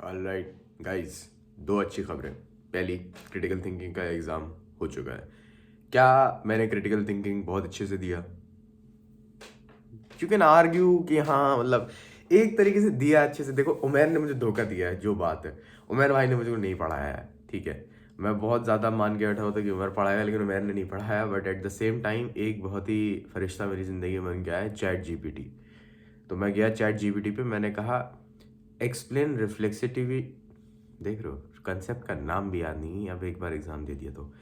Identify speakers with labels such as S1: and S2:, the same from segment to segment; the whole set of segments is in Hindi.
S1: ऑलराइट गाइस, दो अच्छी खबरें। पहली, क्रिटिकल थिंकिंग का एग्ज़ाम हो चुका है। क्या मैंने क्रिटिकल थिंकिंग बहुत अच्छे से दिया? यू कैन आर्ग्यू कि हाँ, मतलब एक तरीके से दिया अच्छे से। देखो, उमैर ने मुझे धोखा दिया है, जो बात है। उमैर भाई ने मुझे नहीं पढ़ाया है, ठीक है। मैं बहुत ज़्यादा मान के बैठा होता कि उमर पढ़ाया, लेकिन उमैर ने नहीं पढ़ाया। But at the same time एक बहुत ही फरिश्ता मेरी ज़िंदगी में बन गया है, चैट जीपीटी। तो मैं गया चैट जीपीटी पे, मैंने कहा एक्सप्लेन रिफ्लेक्सिटिवी। देख रहे हो, कंसेप्ट का नाम भी याद नहीं, अब एक बार एग्जाम दे दिया तो।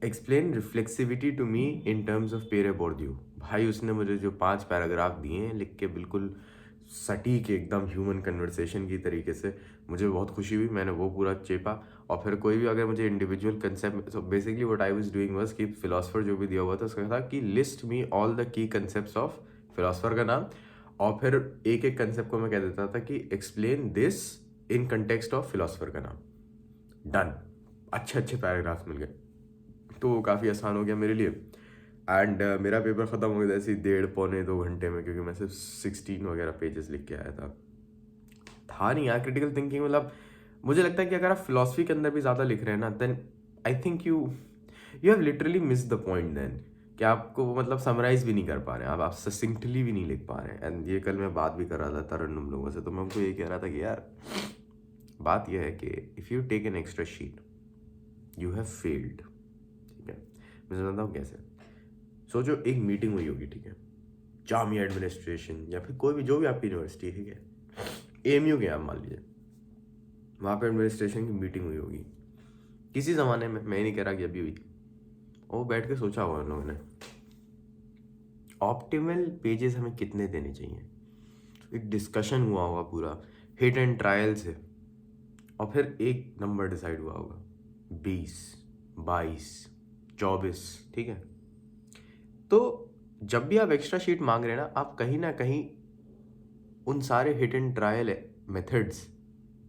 S1: Explain reflexivity to me in terms of Pierre Bourdieu. भाई उसने मुझे जो 5 पैराग्राफ दिए हैं लिख के, बिल्कुल सटीक एकदम ह्यूमन कन्वर्सेशन की तरीके से, मुझे बहुत खुशी हुई। मैंने वो पूरा चेपा। और फिर कोई भी अगर मुझे individual concept, so basically what I was doing was कि फिलोसफर जो भी दिया हुआ था उसका था कि list me all the key concepts of philosopher का नाम। और फिर एक एक कंसेप्ट को मैं कह देता था कि explain this in context of philosopher का नाम। डन। अच्छे अच्छे पैराग्राफ्स मिल गए, तो वो काफ़ी आसान हो गया मेरे लिए। एंड मेरा पेपर ख़त्म हो गया ऐसे ही 1.5 पौने 2 घंटे में, क्योंकि मैं सिर्फ 16 वगैरह पेजेस लिख के आया था नहीं यार क्रिटिकल थिंकिंग। मतलब मुझे लगता है कि अगर आप फिलोसफी के अंदर भी ज़्यादा लिख रहे हैं ना, then I think you you have literally miss the point then, कि आपको वो मतलब समराइज भी नहीं कर पा रहे हैं आप ससिंक्टली भी नहीं लिख पा रहे हैं। एंड ये कल मैं बात भी कर रहा था तरन्नुम लोगों से, तो मैं उनको ये कह रहा था कि यार बात यह है कि if you take an extra sheet you have failed, ठीक है। मैं समझता हूँ कैसे। सोचो एक मीटिंग हुई होगी, ठीक है, जामिया एडमिनिस्ट्रेशन या फिर कोई भी, जो भी आपकी यूनिवर्सिटी है, ठीक है, एएमयू के आप मान लीजिए, वहाँ पे एडमिनिस्ट्रेशन की मीटिंग हुई होगी किसी ज़माने में, मैं नहीं कह रहा कि अभी हुई। वो बैठ के सोचा होगा उन लोगों ने ऑप्टिमल पेजेस हमें कितने देने चाहिए। एक डिस्कशन हुआ होगा पूरा, हिट एंड ट्रायल से, और फिर एक नंबर डिसाइड हुआ होगा 20, 22, 24, ठीक है। तो जब भी आप एक्स्ट्रा शीट मांग रहे हैं ना कहीं उन सारे हिट एंड ट्रायल मेथड्स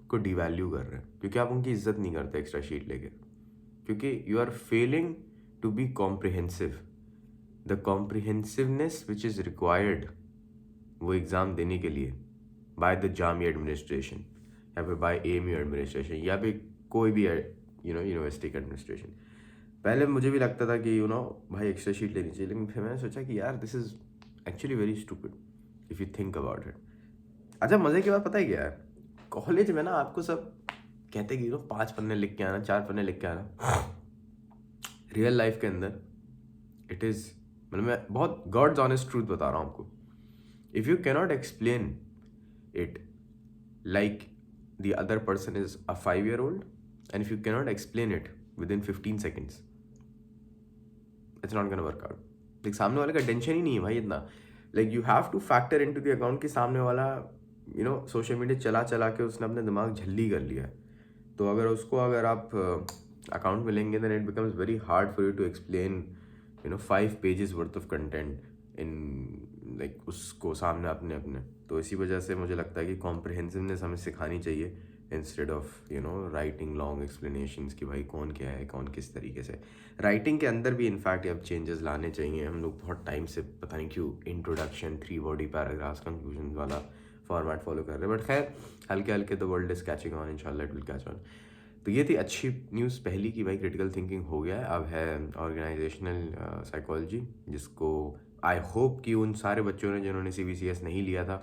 S1: को डिवैल्यू कर रहे हैं, क्योंकि आप उनकी इज्जत नहीं करते एक्स्ट्रा शीट लेके, क्योंकि you are failing to be comprehensive. The comprehensiveness which is required वो एग्ज़ाम देने के लिए बाय द जामिया एडमिनिस्ट्रेशन या फिर बाय एएमयू एडमिनिस्ट्रेशन या फिर कोई भी यूनिवर्सिटी का एडमिनिस्ट्रेशन। पहले मुझे भी लगता था कि भाई एक्स्ट्रा शीट लेनी चाहिए, लेकिन फिर मैंने सोचा कि यार this is actually very stupid if you think about it. अच्छा, मज़े की बात पता है क्या है? कॉलेज में ना आपको सब कहते कि 5 पन्ने लिख के आना, 4 पन्ने लिख के आना। रियल लाइफ के अंदर इट इज़, मतलब मैं बहुत गॉड्स ऑनेस्ट ट्रूथ बता रहा हूँ आपको। If you cannot explain it like the other person is a 5-year old, and if you cannot explain it within 15 seconds, it's not gonna work out. like सामने वाले का टेंशन ही नहीं है भाई इतना। like you have to factor into the account कि सामने वाला सोशल मीडिया चला चला के उसने अपने दिमाग झल्ली कर लिया है। तो अगर आप अकाउंट में लेंगे, then it becomes very hard for you to explain 5 pages worth of content in like उसको सामने अपने। तो इसी वजह से मुझे लगता है कि कॉम्प्रिहेंसिवनेस हमें सिखानी चाहिए instead of writing long explanations कि भाई कौन क्या है, कौन किस तरीके से। राइटिंग के अंदर भी इनफैक्ट अब चेंजेस लाने चाहिए। हम लोग बहुत टाइम से पता नहीं क्यों इंट्रोडक्शन, 3 बॉडी पैराग्राफ्स, कंक्लूजन वाला फॉर्मेट फॉलो कर रहे हैं, बट खैर हल्के हल्के the world is catching on, इंशाल्लाह इट विल कैच ऑन। तो ये थी अच्छी न्यूज़ पहली कि भाई क्रिटिकल थिंकिंग हो गया है। अब है ऑर्गेनाइजेशनल साइकोलॉजी, जिसको आई होप कि उन सारे बच्चों ने जिन्होंने CBCS नहीं लिया था,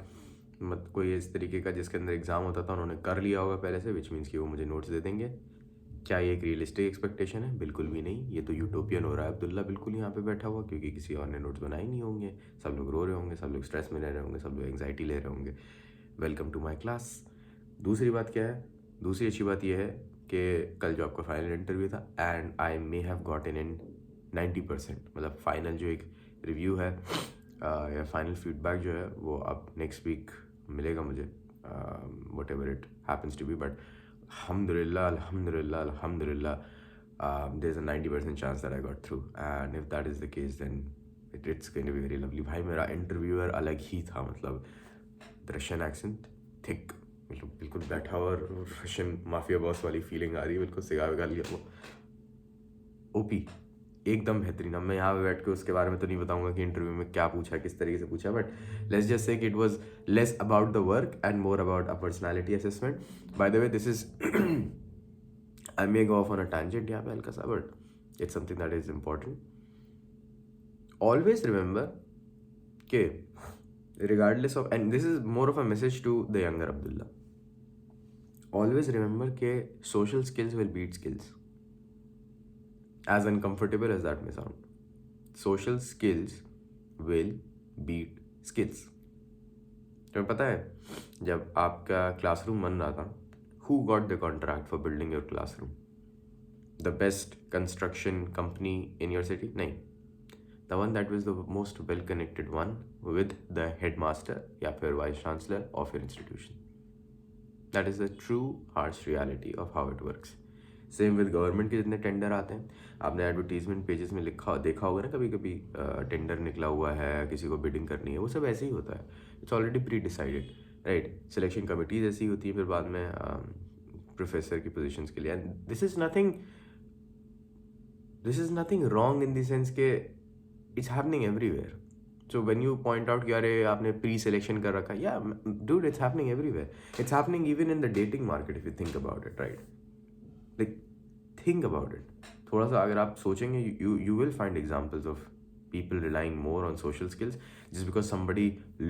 S1: मत कोई इस तरीके का जिसके अंदर एग्ज़ाम होता था, उन्होंने कर लिया होगा पहले से, विच मीन्स कि वो मुझे नोट्स दे देंगे। क्या ये एक रियलिस्टिक एक्सपेक्टेशन है? बिल्कुल भी नहीं। ये तो यूटोपियन हो रहा है अब्दुल्ला बिल्कुल यहाँ पे बैठा हुआ, क्योंकि किसी और ने नोट्स बनाए नहीं होंगे। सब लोग रो रहे होंगे, सब लोग स्ट्रेस में रह रहे होंगे, सब लोग एंग्जाइटी ले रहे होंगे। Welcome to my class. दूसरी बात क्या है? दूसरी अच्छी बात यह है कि कल जो आपका फाइनल इंटरव्यू था, and I may have gotten in 90%, मतलब फाइनल जो एक रिव्यू है या फाइनल फीडबैक जो है वो अब नेक्स्ट वीक मिलेगा मुझे, whatever it happens to be. But alhamdulillah, alhamdulillah, alhamdulillah, there's a 90% chance that I got through, and if that is the case then it's going to be very lovely। भाई मेरा इंटरव्यूअर अलग ही था, मतलब रशियन एक्सेंट, थिक, बिल्कुल बैठा हुआ रशियन माफिया बॉस वाली फीलिंग आ रही है, बिल्कुल सिगार विगार लिया वो, ओपी। एकदम बेहतरीन। अब मैं यहाँ पे बैठ के उसके बारे में तो नहीं बताऊंगा कि इंटरव्यू में क्या पूछा, किस तरीके से पूछा, बट लेट्स जस्ट से कि it was less about the work and more about a personality assessment. Bye the way this is I may go of on a tangent यहाँ पे हल्का सा, but it's something that is important. Always remember के regardless of, and this is more of a message to the younger Abdullah, always remember ke social skills will beat skills, as uncomfortable as that may sound. Social skills will beat skills. तुम्हें पता है जब आपका क्लासरूम बन रहा था, who got the contract for building your classroom? The best construction company in your city? नहीं, the one that was the most well connected one with the headmaster या फिर vice chancellor of your institution. That is the true harsh reality of how it works. Same with government के जितने टेंडर आते हैं, आपने एडवर्टीजमेंट पेजेस में देखा होगा ना, कभी कभी टेंडर निकला हुआ है, किसी को बिडिंग करनी है, वो सब ऐसे ही होता है। It's already pre decided, right. Selection committees ऐसी होती है, फिर बाद में प्रोफेसर की पोजीशंस के लिए। And this is nothing wrong in the sense के it's happening everywhere. So when you point out कि अरे आपने प्री सिलेक्शन कर रखा, या dude it's happening everywhere. It's happening even in the dating market if you think about it, right. Like, think about it. थोड़ा सा अगर आप सोचेंगे, you will find examples of people relying more on social skills just because somebody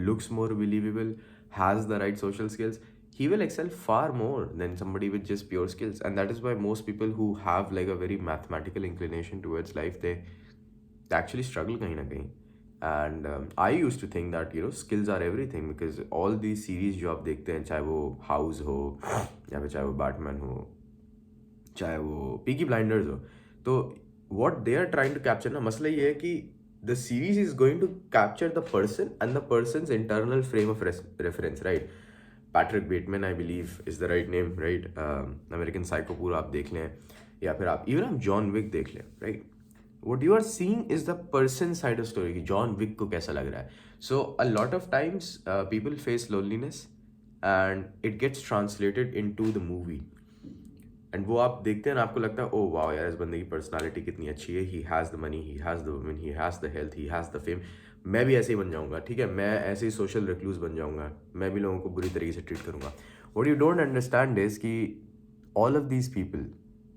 S1: looks more believable, has the right social skills. He will excel far more than somebody with just pure skills, and that is why most people who have like a very mathematical inclination towards life, they actually struggle कहीं ना कहीं. And I used to think that skills are everything, because all these series जो आप देखते हैं, चाहे वो हाउस हो या फिर चाहे वो बैटमैन हो, चाहे वो पीकी ब्लाइंडर्स हो, तो what they are trying to capture ना, मसला ये है कि the series is going to capture the person and the person's internal frame of reference, right. Patrick Bateman I believe is the right name, right. American Psycho पूरा आप देख लें, या फिर आप इवन जॉन विक देख लें, right. what you are seeing is the person side of story कि जॉन विक को कैसा लग रहा है. So a lot of times people face loneliness and it gets translated into the movie. And वो आप देखते हैं ना, आपको लगता है ओ वाह यार, इस बंदे की पर्सनालिटी कितनी अच्छी है, he has the money, he has the women, he has the health, he has the fame. मैं भी ऐसे ही बन जाऊंगा, ठीक है, मैं ऐसे ही सोशल रिक्लूज बन जाऊंगा, मैं भी लोगों को बुरी तरीके से ट्रीट करूंगा. What you don't understand is कि all of these people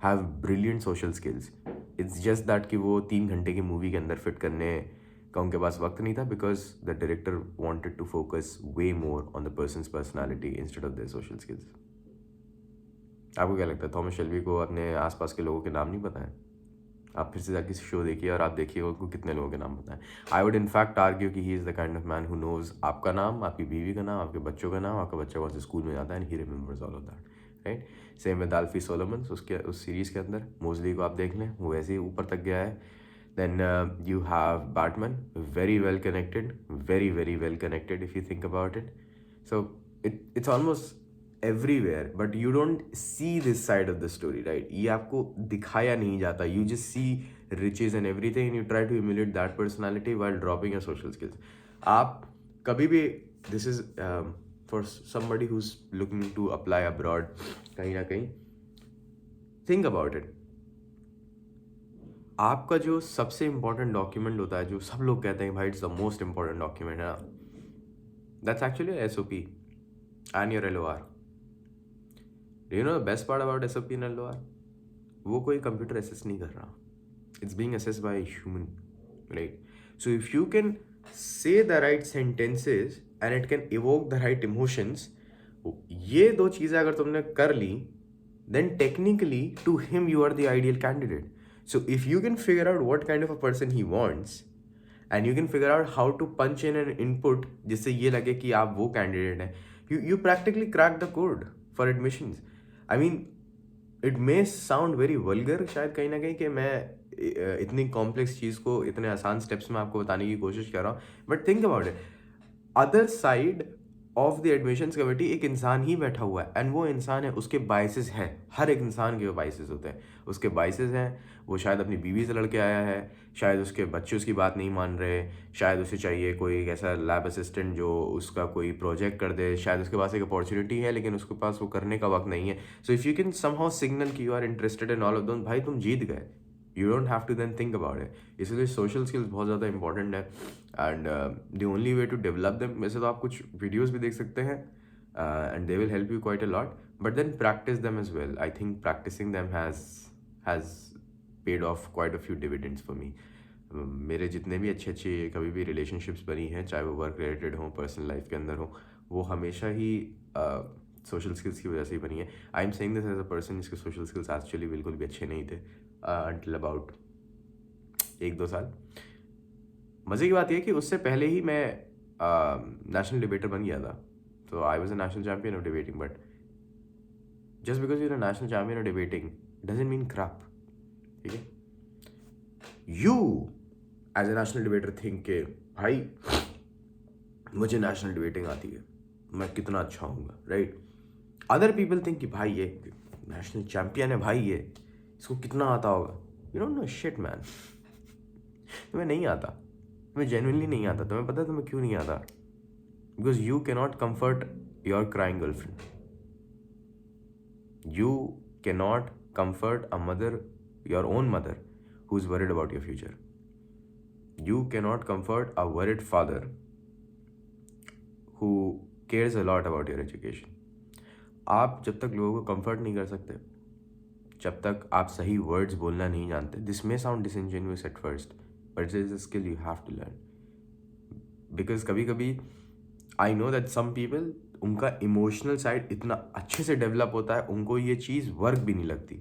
S1: have brilliant social skills. It's just that कि वो 3 घंटे की मूवी के अंदर फिट करने का उनके पास वक्त नहीं था, because the director wanted to focus way more on the person's personality instead of their social skills. आपको क्या लगता है, थॉमस शेल्बी को अपने आसपास के लोगों के नाम नहीं पता है? आप फिर से जाके शो देखिए और आप देखिए उनको कितने लोगों के नाम पता है. आई वुड इनफैक्ट आर्ग्यू कि he is the kind of man who knows आपका नाम, आपकी बीवी का नाम, आपके बच्चों का नाम, आपका बच्चा कौन से स्कूल में जाता है, and he remembers all of that, right. Same with Alfie Solomons, उसके उस सीरीज़ के अंदर मोजली को आप देख लें, वो वैसे ही ऊपर तक गया है. Then you have Batman, very well connected, very very well connected if you think about it. So it's almost everywhere, but you don't see this side of the story, right? ये आपको दिखाया नहीं जाता. You just see riches and everything, and you try to emulate that personality while dropping your social skills. आप कभी भी, this is for somebody who's looking to apply abroad, कहीं ना कहीं think about it. आपका जो सबसे इम्पॉर्टेंट डॉक्यूमेंट होता है, जो सब लोग कहते हैं भाई it's the most important document है ना, that's actually SOP and your LOR. Do you know the best part about SOP and LOR? वो कोई कंप्यूटर असेस नहीं कर रहा, it's being assessed by human, right. So if you can say the right sentences and it can evoke the right emotions, ये 2 चीज़ें अगर तुमने कर ली, then technically to him you are the ideal candidate. So if you can figure out what kind of a person he wants and you can figure out how to punch in an input जिससे ये लगे कि आप वो candidate हैं, you practically crack the code for admissions. I mean, it may sound very vulgar शायद कहीं ना कहीं कि मैं इतनी complex चीज़ को इतने आसान steps में आपको बताने की कोशिश कर रहा हूँ, but think about it. Other side of the admissions committee एक इंसान ही बैठा हुआ है, एंड वो इंसान है, उसके बाइसेस हैं. हर एक इंसान के बाइसेस होते हैं, उसके बाइसेस हैं. वो शायद अपनी बीवी से लड़के आया है, शायद उसके बच्चे उसकी बात नहीं मान रहे, शायद उसे चाहिए कोई ऐसा लैब असिस्टेंट जो उसका कोई प्रोजेक्ट कर दे, शायद उसके पास एक अपॉर्चुनिटी है लेकिन उसके पास वो करने का वक्त नहीं है. So if you can somehow signal कि you are interested in all of them, भाई तुम जीत गए. You don't have to then think about it. इसलिए सोशल स्किल्स बहुत ज़्यादा इंपॉर्टेंट है, and the only way to develop them, वैसे तो आप कुछ वीडियोज़ भी देख सकते हैं and they will help you quite a lot, but then practise them as well. I think practising them has paid of quite a few dividends for me. मेरे जितने भी अच्छे कभी भी रिलेशनशिप्स बनी हैं, चाहे वो वर्क रिलेटेड हो, पर्सनल लाइफ के अंदर हो, वो हमेशा ही सोशल स्किल्स की वजह से ही बनी है। I am saying this as a person जिसके सोशल स्किल्स एक्चुअली बिल्कुल भी अच्छे नहीं थे अंटिल अबाउट 1-2 साल। मज़े की बात यह कि उससे पहले ही मैं नेशनल डिबेटर बन गया था, तो I was a national champion of debating, but just because you are a national champion of debating doesn't mean crap, ठीक है। You as a national debater think के भाई मुझे नेशनल डिबेटिंग आती है, मैं कितना अच्छा हूँगा, राइट। अदर पीपल थिंक कि भाई ये नेशनल चैम्पियन है, भाई ये इसको कितना आता होगा। You don't know shit man. तुम्हें नहीं आता, तुम्हें जेन्युइनली नहीं आता। तुम्हें पता है तुम्हें क्यों नहीं आता? Because you cannot comfort your crying girlfriend, you cannot comfort a mother, your own mother, who's worried about your future. You cannot comfort a worried father who cares a lot about your education. आप जब तक लोगों को कंफर्ट नहीं कर सकते, जब तक आप सही वर्ड्स बोलना नहीं जानते, this may sound disingenuous at first, but it is a skill you have to learn. Because कभी कभी I know that some people, उनका इमोशनल साइड इतना अच्छे से डेवलप होता है, उनको ये चीज़ वर्क भी नहीं लगती।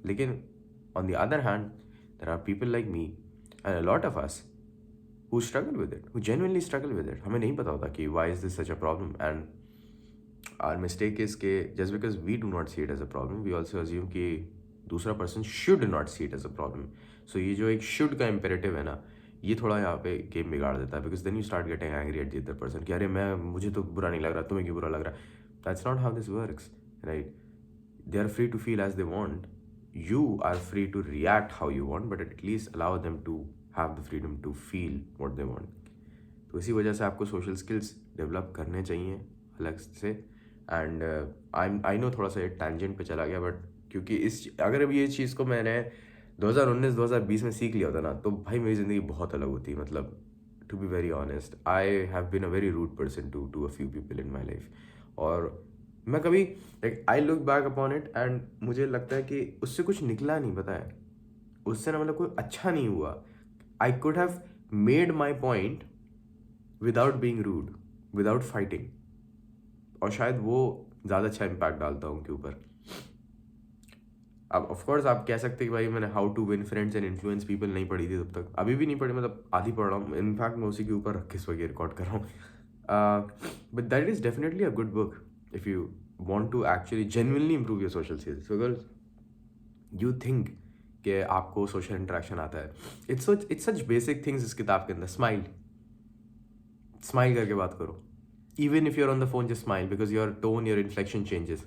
S1: लेकिन on the other hand there are people like me and a lot of us who struggle with it, who genuinely struggle with it. हमें नहीं पता होता कि why is this such a problem, and our mistake is के just because we do not see it as a problem, we also assume कि दूसरा person should not see it as a problem. So ये जो एक शुड का इम्पेरेटिव है ना, ये थोड़ा यहाँ पे गेम बिगाड़ देता है। Because then you start getting angry at the other person कि अरे मुझे तो बुरा नहीं लग रहा, तुम्हें क्यों बुरा लग रहा है। That's not how this works, right. They are free to feel as they want, you are free to react how you want, but at least allow them to have the freedom to feel what they want. तो इसी वजह से आपको सोशल स्किल्स डेवलप करने चाहिए अलग से। एंड आई नो थोड़ा सा एक टैंजेंट पे चला गया, बट क्योंकि अगर अब ये चीज़ को मैंने 2019-2020 में सीख लिया होता ना, तो भाई मेरी ज़िंदगी बहुत अलग होती। मतलब to be very honest, I have been a very rude person to a few people in my life. और मैं कभी like I look back upon it and मुझे लगता है कि उससे कुछ निकला नहीं, पता है, उससे ना मतलब कोई अच्छा नहीं हुआ। I could have made my point without being rude, without fighting, और शायद वो ज़्यादा अच्छा इम्पैक्ट डालता हूँ उनके ऊपर। अब ऑफकोर्स आप कह सकते हैं कि भाई मैंने how to win friends and influence people नहीं पढ़ी थी तब तक, अभी भी नहीं पढ़ी, मतलब आधी पढ़ रहा हूँ। इनफैक्ट मैं उसी के ऊपर रख के इस वक्त रिकॉर्ड कर रहा हूँ। But that is definitely a good book if you want to actually genuinely improve your social skills. Because you think कि आपको सोशल इंटरेक्शन आता है, इट्स सच बेसिक थिंग्स इस किताब के अंदर। स्माइल करके बात करो, even if you're on the phone, just smile, because your tone, your inflection changes,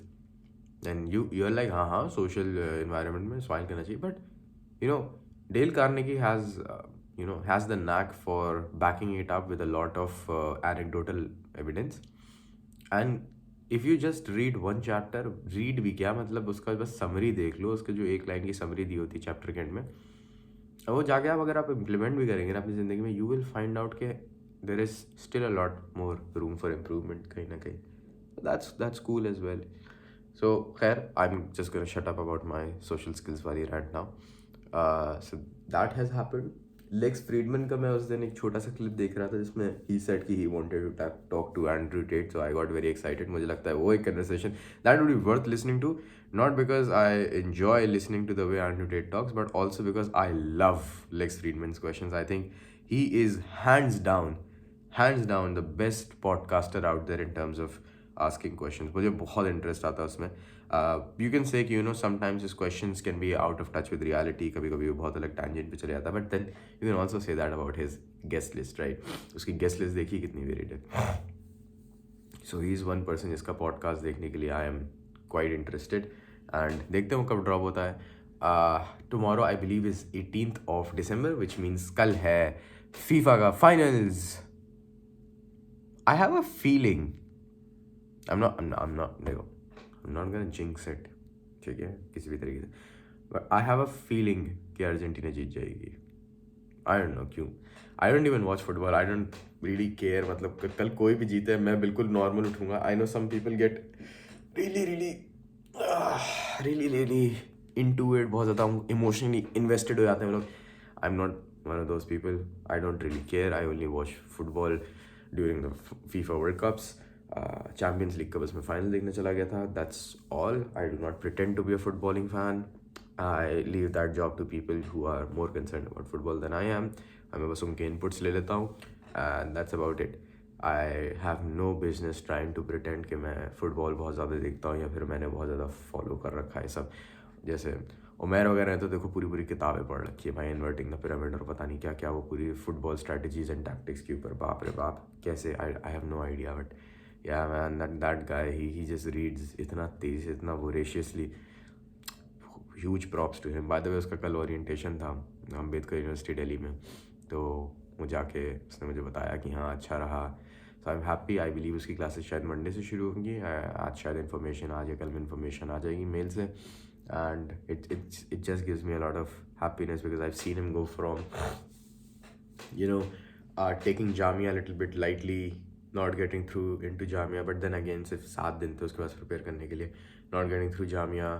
S1: and you're like हाँ social environment में smile करना चाहिए। But you know, Dale Carnegie has the knack for backing it up with a lot of anecdotal evidence, and if you just read one chapter, read भी क्या मतलब, उसका बस समरी देख लो, उसके जो एक लाइन की समरी दी होती है चैप्टर के एंड में, और वो जाके आप अगर आप इम्प्लीमेंट भी करेंगे ना अपनी ज़िंदगी में, यू विल फाइंड आउट के there is still a lot more room for improvement कहीं ना कहीं। That's cool as well. So खैर, I'm just gonna shut up about my social skills वाली rant now. So that has happened. Lex Fridman का मैं उस दिन एक छोटा सा क्लिप देख रहा था जिसमें he said कि he wanted to talk to Andrew Tate, so I got very excited. मुझे लगता है वो एक conversation that would be worth listening to, not because I enjoy listening to the way Andrew Tate talks, but also because I love Lex Friedman's questions. I think he is hands down the best podcaster out there in terms of asking questions. मुझे बहुत इंटरेस्ट आता है उसमें। यू कैन से कि you know sometimes his questions can be out of touch with reality, कभी कभी वो बहुत अलग टैंजेंट पे चले जाता है, but then you can also say that about his guest list, right. उसकी गेस्ट लिस्ट देखिए कितनी वेरिड है। So he is one person जिसका पॉडकास्ट देखने के लिए I am quite interested, and देखते हैं कब ड्रॉप होता है। Tomorrow I believe is 18th of December, which means कल है फीफा का finals. I have a feeling, I'm not देखो, I'm not gonna jinx it, ठीक है, किसी भी तरीके से, but I have a feeling कि अर्जेंटीना जीत जाएगी. आई डोंट नो क्यों. I don't even watch football. I don't really care. मतलब कल कोई भी जीते मैं बिल्कुल नॉर्मल उठूंगा. I know some people get really really really really into it. बहुत ज़्यादा इमोशनली इन्वेस्टेड हो जाते हैं लोग. I am not one of those people. I don't really care. I only watch football during the FIFA World Cups. Champions League का बस मैं फाइनल देखने चला गया था. That's all. I do not pretend to be a footballing fan. I leave that job to people who are more concerned about football than I am. मैं बस उनके inputs ले लेता हूँ and that's about it. I have no business trying to pretend कि मैं फुटबॉल बहुत ज़्यादा देखता हूँ या फिर मैंने बहुत ज़्यादा फॉलो कर रखा है सब. जैसे उमेर वगैरह है तो देखो पूरी पूरी किताबें पढ़ रखी है भाई. इन्वर्टिंग द पिरामिड और पता नहीं क्या क्या, वो पूरी फुटबॉल स्ट्रैटेजीज एंड टैक्टिक्स के ऊपर. बाप रे बाप कैसे. I have no idea. But yeah man that guy he just reads इतना तेज, इतना voraciously. Huge props to him. By the way उसका कल ओरिएंटेशन था अम्बेडकर यूनिवर्सिटी दिल्ली में. तो वो जाके उसने मुझे बताया कि हाँ अच्छा रहा. So I am happy. I believe उसकी क्लासेस शायद मंडे से शुरू होंगी. आज शायद इन्फॉर्मेशन आ जाए, कल में इन्फॉर्मेशन आ जाएगी मेल से. And it just gives me a lot of happiness because I've seen him go from taking Jamia a little bit lightly, not getting through into Jamia, but then again सिर्फ 7 दिन थे उसके पास प्रिपेयर करने के लिए. Not getting through Jamia,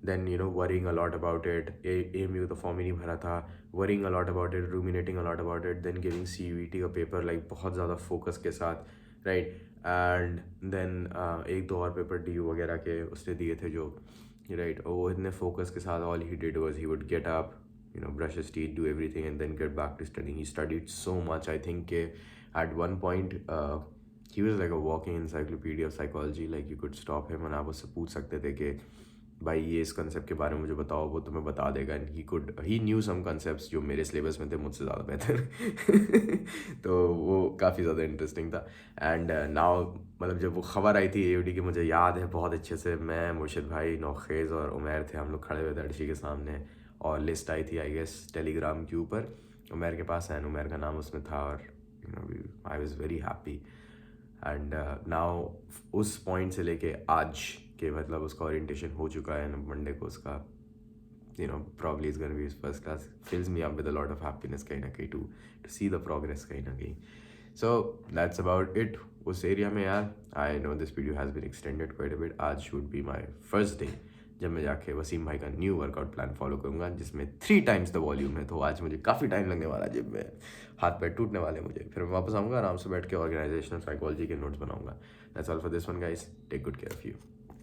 S1: then worrying a lot about it. AMU तो फॉर्म ही नहीं भरा था. Worrying a lot about it, ruminating a lot about it, then giving CUET का पेपर like बहुत ज़्यादा फोकस के साथ, right? And then एक दो और पेपर DU वगैरह के उसने दिए थे जो, right? और वो इतने फोकस के साथ all he did was he would get up, brush his teeth, do everything, and then get back to studying. He studied so much. I think at one point he was like a walking encyclopedia of psychology. Like you could stop him and आप उससे पूछ सकते थे कि भाई ये इस कंसेप्ट के बारे में मुझे बताओ, वो तुम्हें बता देगा. And he knew some concepts जो मेरे सिलेबस में थे मुझसे ज़्यादा बेहतर. तो वो काफ़ी ज़्यादा इंटरेस्टिंग था. एंड नाउ मतलब जब वो खबर आई थी AUD की, मुझे याद है बहुत अच्छे से. मैं, मुर्शिद भाई, नौखेज़ और उमैर थे. हम लोग खड़े हुए थे अर्शी के सामने और लिस्ट आई थी आई गेस टेलीग्राम के ऊपर उमैर के पास. एंड उमैर का नाम उसमें था और I was very happy. And now उस पॉइंट से लेके आज के मतलब उसका ओरिएंटेशन हो चुका है. मंडे को उसका probably is going to be his first class. Fills me up with a lot of happiness कहीं ना कहीं to see the progress कहीं ना कहीं. So that's about it उस एरिया में यार. I know this video has been extended quite a bit. आज should be my first day जब मैं जाके वसीम भाई का न्यू वर्कआउट प्लान फॉलो करूँगा जिसमें 3 times द वॉल्यूम है. तो आज मुझे काफ़ी टाइम लगने वाला जिम में. हाथ पैर टूटने वाले मुझे. फिर मैं वापस आऊँगा, आराम से बैठ के ऑर्गेनाइजेशनल साइकोलॉजी के नोट्स बनाऊँगा. That's all for this one guys. Take good care of you.